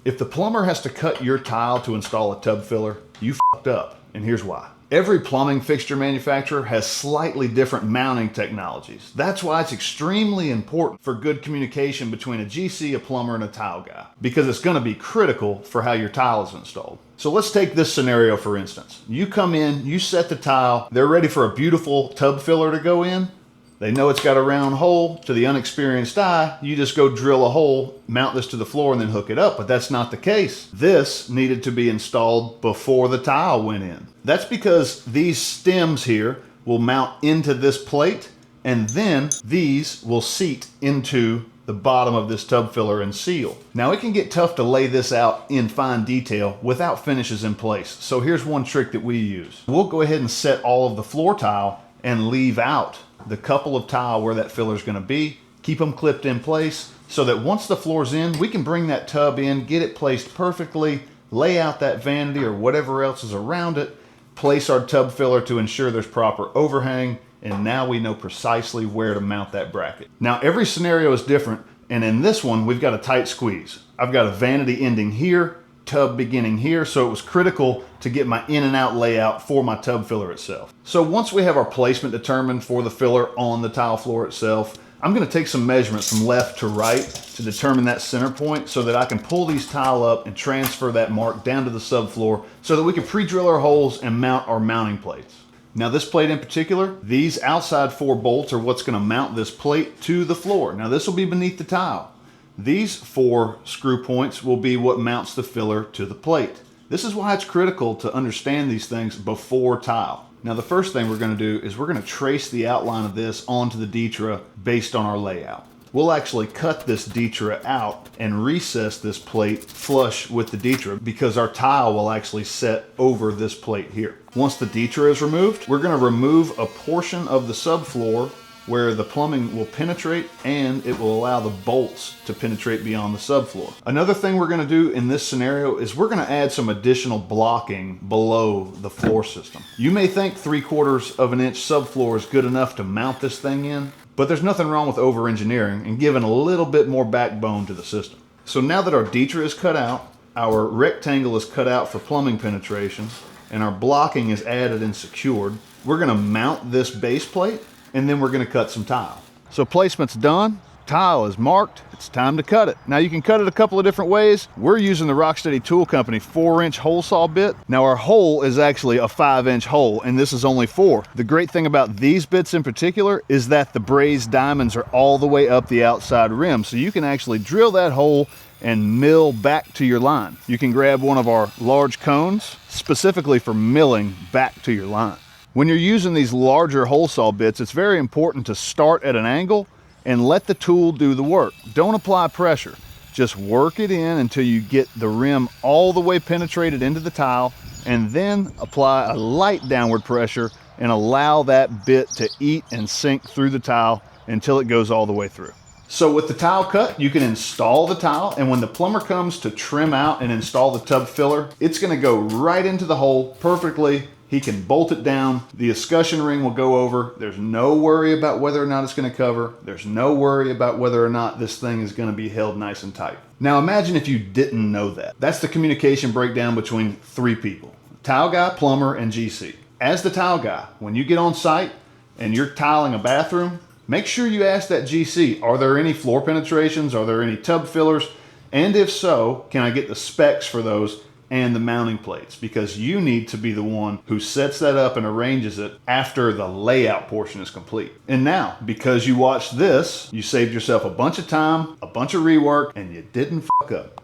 If the plumber has to cut your tile to install a tub filler, you fucked up, and here's why. Every plumbing fixture manufacturer has slightly different mounting technologies. That's why it's extremely important for good communication between a GC, a plumber, and a tile guy, because it's going to be critical for how your tile is installed. So let's take this scenario for instance. You come in, you set the tile, they're ready for a beautiful tub filler to go in. They know it's got a round hole. To the unexperienced eye, you just go drill a hole, mount this to the floor, and then hook it up. But that's not the case. This needed to be installed before the tile went in. That's because these stems here will mount into this plate, and then these will seat into the bottom of this tub filler and seal. Now it can get tough to lay this out in fine detail without finishes in place. So here's one trick that we use. We'll go ahead and set all of the floor tile and leave out the couple of tile where that filler is going to be, keep them clipped in place so that once the floor's in, we can bring that tub in, get it placed perfectly, lay out that vanity or whatever else is around it, place our tub filler to ensure there's proper overhang, and now we know precisely where to mount that bracket. Now every scenario is different, and in this one we've got a tight squeeze. I've got a vanity ending here, tub beginning here, so it was critical to get my in and out layout for my tub filler itself. So once we have our placement determined for the filler on the tile floor itself, I'm going to take some measurements from left to right to determine that center point so that I can pull these tile up and transfer that mark down to the subfloor so that we can pre-drill our holes and mount our mounting plates. Now this plate in particular, these outside 4 bolts are what's going to mount this plate to the floor. Now this will be beneath the tile. These 4 screw points will be what mounts the filler to the plate. This is why it's critical to understand these things before tile. Now the first thing we're going to do is we're going to trace the outline of this onto the Ditra based on our layout. We'll actually cut this Ditra out and recess this plate flush with the Ditra because our tile will actually set over this plate here. Once the Ditra is removed, we're going to remove a portion of the subfloor where the plumbing will penetrate and it will allow the bolts to penetrate beyond the subfloor. Another thing we're going to do in this scenario is we're going to add some additional blocking below the floor system. You may think 3/4 of an inch subfloor is good enough to mount this thing in, but there's nothing wrong with over-engineering and giving a little bit more backbone to the system. So now that our Ditra is cut out, our rectangle is cut out for plumbing penetration, and our blocking is added and secured, we're going to mount this base plate and then we're going to cut some tile. So placement's done, tile is marked, it's time to cut it. Now you can cut it a couple of different ways. We're using the Rocksteady Tool Company 4-inch hole saw bit. Now our hole is actually a 5-inch hole and this is only 4. The great thing about these bits in particular is that the brazed diamonds are all the way up the outside rim. So you can actually drill that hole and mill back to your line. You can grab one of our large cones specifically for milling back to your line. When you're using these larger hole saw bits, it's very important to start at an angle and let the tool do the work. Don't apply pressure. Just work it in until you get the rim all the way penetrated into the tile, and then apply a light downward pressure and allow that bit to eat and sink through the tile until it goes all the way through. So with the tile cut, you can install the tile, and when the plumber comes to trim out and install the tub filler, it's going to go right into the hole perfectly. He can bolt it down, the escutcheon ring will go over. There's no worry about whether or not it's going to cover. There's no worry about whether or not this thing is going to be held nice and tight. Now imagine if you didn't know that. That's the communication breakdown between 3 people: tile guy, plumber, and GC. As the tile guy, when you get on site and you're tiling a bathroom, make sure you ask that GC, are there any floor penetrations? Are there any tub fillers? And if so, can I get the specs for those and the mounting plates? Because you need to be the one who sets that up and arranges it after the layout portion is complete. And now, because you watched this, you saved yourself a bunch of time, a bunch of rework, and you didn't fuck up.